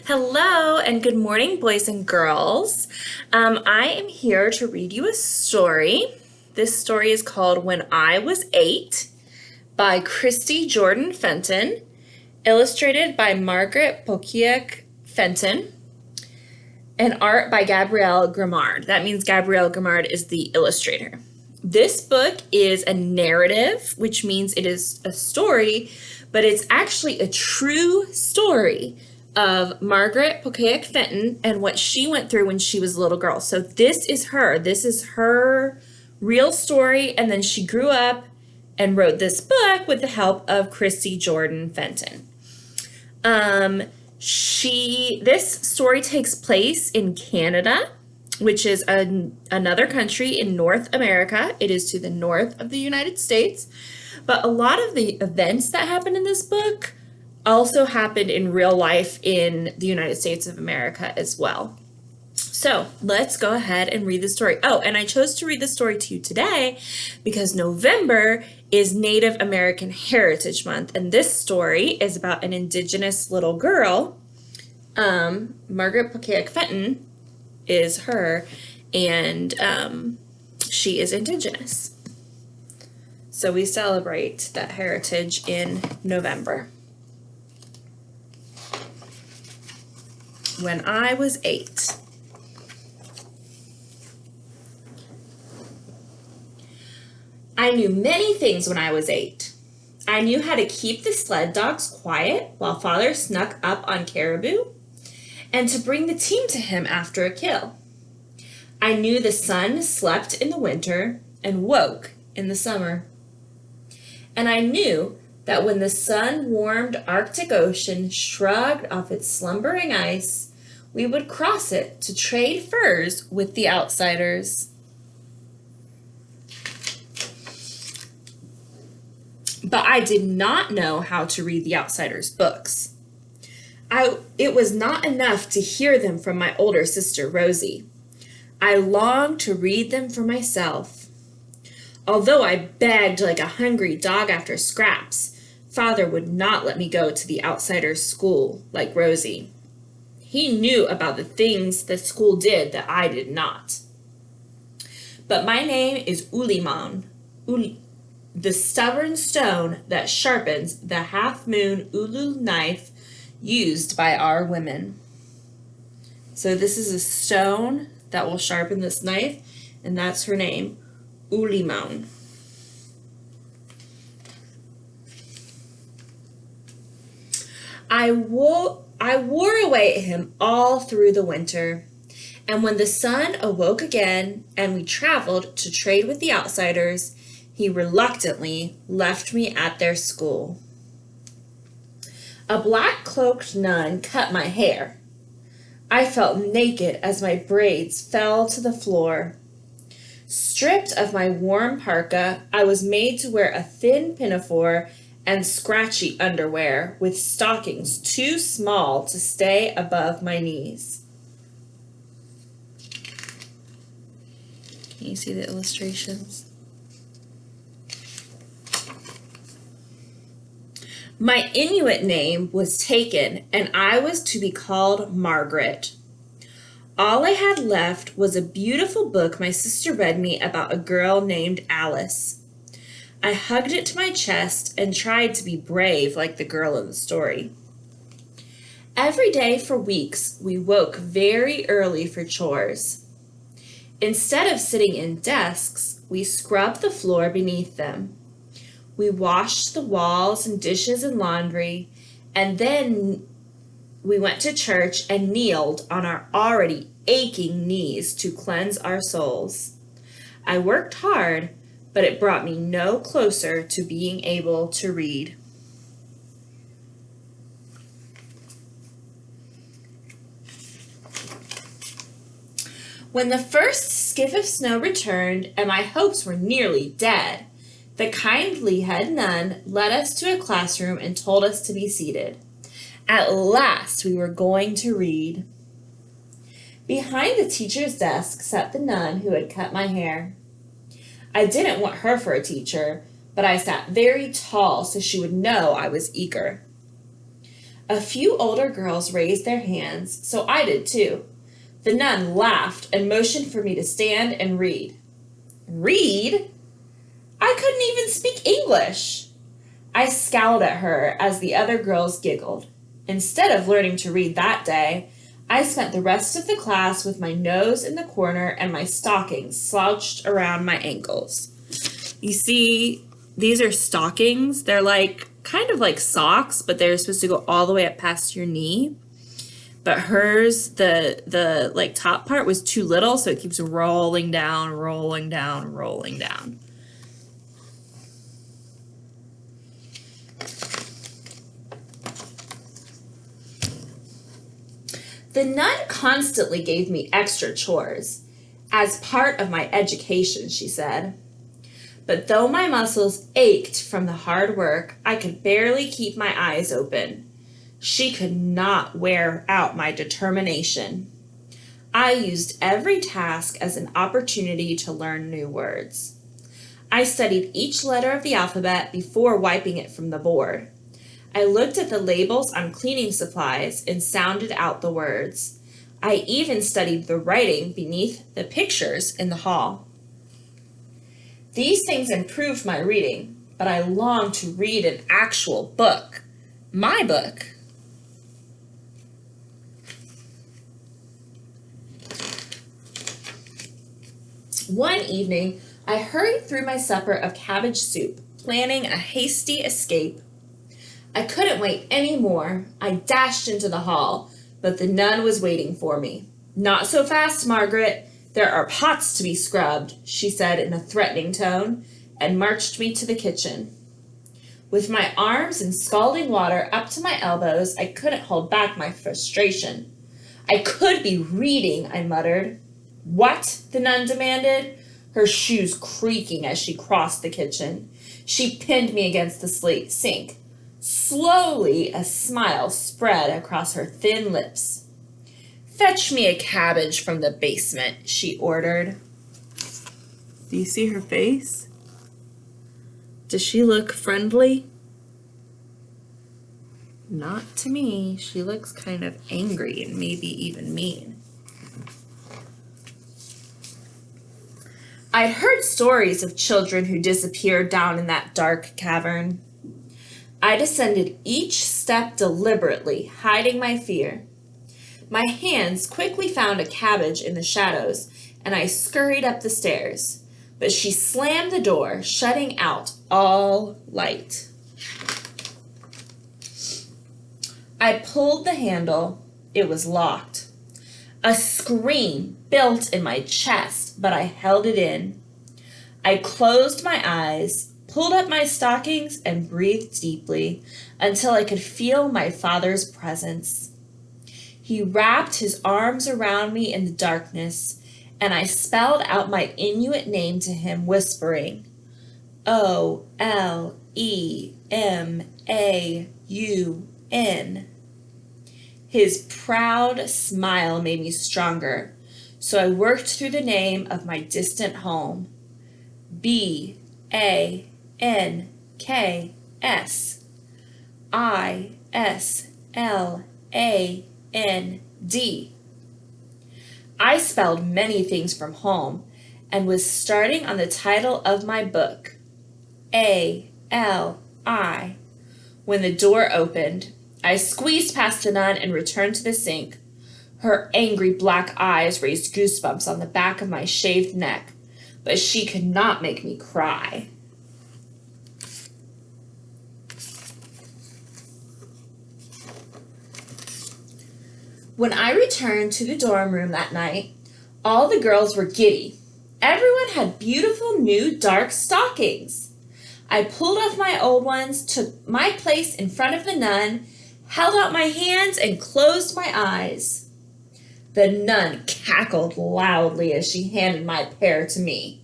Hello and good morning, boys and girls. I am here to read you a story. This story is called When I Was Eight by Christy Jordan-Fenton, illustrated by Margaret Pokiak-Fenton, and art by Gabrielle Grimard. That means Gabrielle Grimard is the illustrator. This book is a narrative, which means it is a story, but it's actually a true story of Margaret Pokiak-Fenton and what she went through when she was a little girl. So this is her. This is her real story, and then she grew up and wrote this book with the help of Christy Jordan-Fenton. This story takes place in Canada, which is another country in North America. It is to the north of the United States. But a lot of the events that happen in this book also happened in real life in the United States of America as well. So let's go ahead and read the story. Oh, and I chose to read the story to you today because November is Native American Heritage Month, and this story is about an Indigenous little girl. Margaret Pokiak-Fenton is her, and she is Indigenous. So we celebrate that heritage in November. When I was 8. I knew many things when I was 8. I knew how to keep the sled dogs quiet while Father snuck up on caribou, and to bring the team to him after a kill. I knew the sun slept in the winter and woke in the summer. And I knew that when the sun-warmed Arctic Ocean shrugged off its slumbering ice, we would cross it to trade furs with the outsiders. But I did not know how to read the outsiders' books. It was not enough to hear them from my older sister, Rosie. I longed to read them for myself. Although I begged like a hungry dog after scraps, Father would not let me go to the outsiders' school like Rosie. He knew about the things the school did that I did not. But my name is Uliman, the stubborn stone that sharpens the half-moon ulul knife used by our women. So this is a stone that will sharpen this knife, and that's her name, Uliman. I wore away at him all through the winter, and when the sun awoke again and we traveled to trade with the outsiders, he reluctantly left me at their school. A black-cloaked nun cut my hair. I felt naked as my braids fell to the floor. Stripped of my warm parka, I was made to wear a thin pinafore and scratchy underwear with stockings too small to stay above my knees. Can you see the illustrations? My Inuit name was taken, and I was to be called Margaret. All I had left was a beautiful book my sister read me about a girl named Alice. I hugged it to my chest and tried to be brave like the girl in the story. Every day for weeks, we woke very early for chores. Instead of sitting in desks, we scrubbed the floor beneath them. We washed the walls and dishes and laundry, and then we went to church and kneeled on our already aching knees to cleanse our souls. I worked hard, but it brought me no closer to being able to read. When the first skiff of snow returned and my hopes were nearly dead, the kindly head nun led us to a classroom and told us to be seated. At last we were going to read. Behind the teacher's desk sat the nun who had cut my hair. I didn't want her for a teacher, but I sat very tall so she would know I was eager. A few older girls raised their hands, so I did too. The nun laughed and motioned for me to stand and read. Read? I couldn't even speak English. I scowled at her as the other girls giggled. Instead of learning to read that day, I spent the rest of the class with my nose in the corner and my stockings slouched around my ankles. You see, these are stockings. They're kind of like socks, but they're supposed to go all the way up past your knee. But hers, the top part was too little, so it keeps rolling down, rolling down, rolling down. The nun constantly gave me extra chores, as part of my education, she said. But though my muscles ached from the hard work, I could barely keep my eyes open. She could not wear out my determination. I used every task as an opportunity to learn new words. I studied each letter of the alphabet before wiping it from the board. I looked at the labels on cleaning supplies and sounded out the words. I even studied the writing beneath the pictures in the hall. These things improved my reading, but I longed to read an actual book. My book. One evening, I hurried through my supper of cabbage soup, planning a hasty escape. I couldn't wait any more. I dashed into the hall, but the nun was waiting for me. Not so fast, Margaret. There are pots to be scrubbed, she said in a threatening tone, and marched me to the kitchen. With my arms in scalding water up to my elbows, I couldn't hold back my frustration. I could be reading, I muttered. What? The nun demanded, her shoes creaking as she crossed the kitchen. She pinned me against the sink. Slowly, a smile spread across her thin lips. Fetch me a cabbage from the basement, she ordered. Do you see her face? Does she look friendly? Not to me. She looks kind of angry and maybe even mean. I'd heard stories of children who disappeared down in that dark cavern. I descended each step deliberately, hiding my fear. My hands quickly found a cabbage in the shadows, and I scurried up the stairs. But she slammed the door, shutting out all light. I pulled the handle. It was locked. A scream built in my chest, but I held it in. I closed my eyes, pulled up my stockings, and breathed deeply until I could feel my father's presence. He wrapped his arms around me in the darkness, and I spelled out my Inuit name to him, whispering, O-L-E-M-A-U-N. His proud smile made me stronger, so I worked through the name of my distant home, B-A-N-K-S-I-S-L-A-N-D. I spelled many things from home and was starting on the title of my book, A-L-I, when the door opened. I squeezed past the nun and returned to the sink. Her angry black eyes raised goosebumps on the back of my shaved neck, but she could not make me cry. When I returned to the dorm room that night, all the girls were giddy. Everyone had beautiful new dark stockings. I pulled off my old ones, took my place in front of the nun, held out my hands, and closed my eyes. The nun cackled loudly as she handed my pair to me.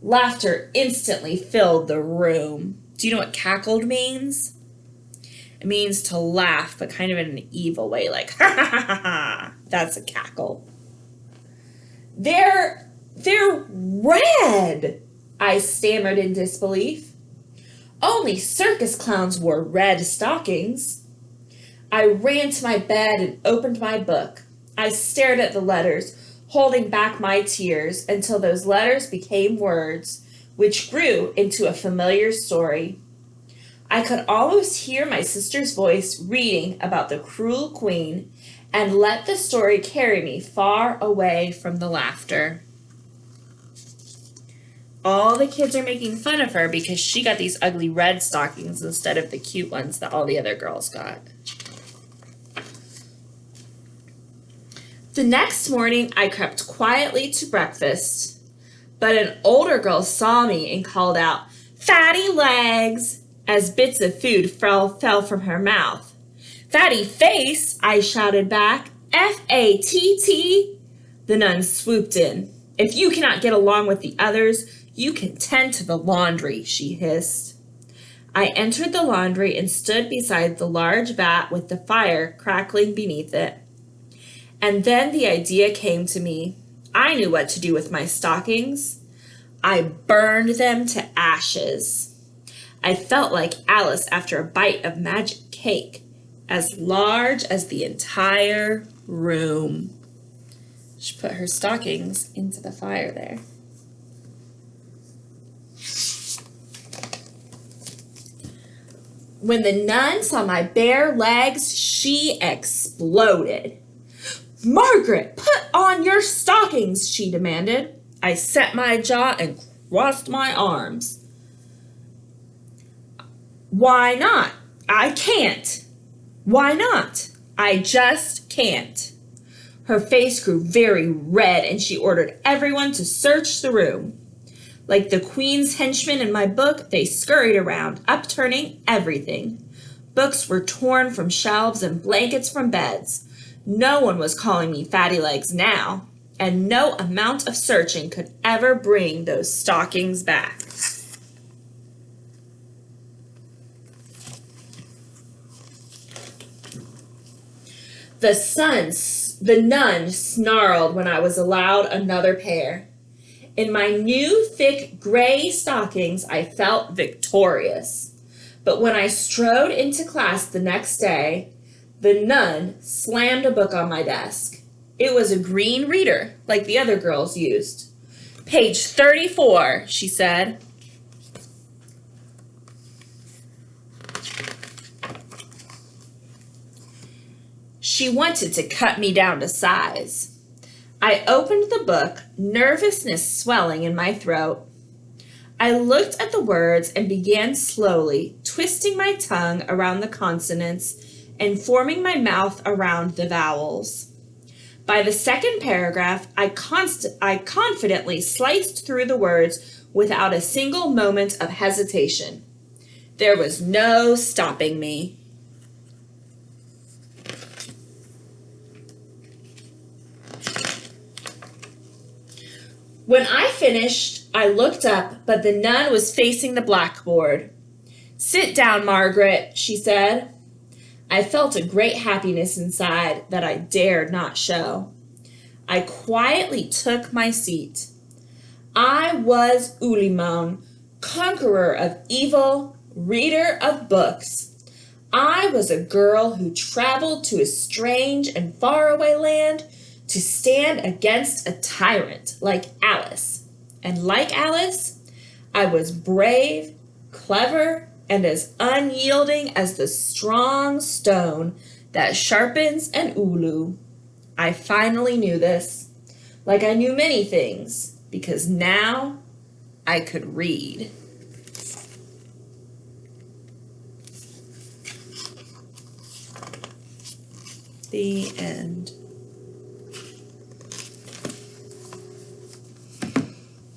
Laughter instantly filled the room. Do you know what cackled means? It means to laugh, but kind of in an evil way, like, ha ha ha ha ha. That's a cackle. They're red, I stammered in disbelief. Only circus clowns wore red stockings. I ran to my bed and opened my book. I stared at the letters, holding back my tears until those letters became words, which grew into a familiar story. I could almost hear my sister's voice reading about the cruel queen and let the story carry me far away from the laughter. All the kids are making fun of her because she got these ugly red stockings instead of the cute ones that all the other girls got. The next morning, I crept quietly to breakfast, but an older girl saw me and called out, "Fatty legs," as bits of food fell from her mouth. "Fatty face," I shouted back. "F-A-T-T." The nun swooped in. "If you cannot get along with the others, you can tend to the laundry," she hissed. I entered the laundry and stood beside the large vat with the fire crackling beneath it. And then the idea came to me. I knew what to do with my stockings. I burned them to ashes. I felt like Alice after a bite of magic cake, as large as the entire room. She put her stockings into the fire there. When the nun saw my bare legs, she exploded. "Margaret, put on your stockings," she demanded. I set my jaw and crossed my arms. "Why not? I can't." "Why not?" "I just can't." Her face grew very red and she ordered everyone to search the room. Like the queen's henchmen in my book, they scurried around, upturning everything. Books were torn from shelves and blankets from beds. No one was calling me fatty legs now, and no amount of searching could ever bring those stockings back. The nun snarled when I was allowed another pair. In my new thick gray stockings, I felt victorious. But when I strode into class the next day, the nun slammed a book on my desk. It was a green reader, like the other girls used. "Page 34, she said. She wanted to cut me down to size. I opened the book, nervousness swelling in my throat. I looked at the words and began slowly, twisting my tongue around the consonants and forming my mouth around the vowels. By the second paragraph, I confidently sliced through the words without a single moment of hesitation. There was no stopping me. When I finished, I looked up, but the nun was facing the blackboard. "Sit down, Margaret," she said. I felt a great happiness inside that I dared not show. I quietly took my seat. I was Ulimon, conqueror of evil, reader of books. I was a girl who traveled to a strange and faraway land to stand against a tyrant like Alice. And like Alice, I was brave, clever, and as unyielding as the strong stone that sharpens an ulu. I finally knew this, like I knew many things, because now I could read. The end.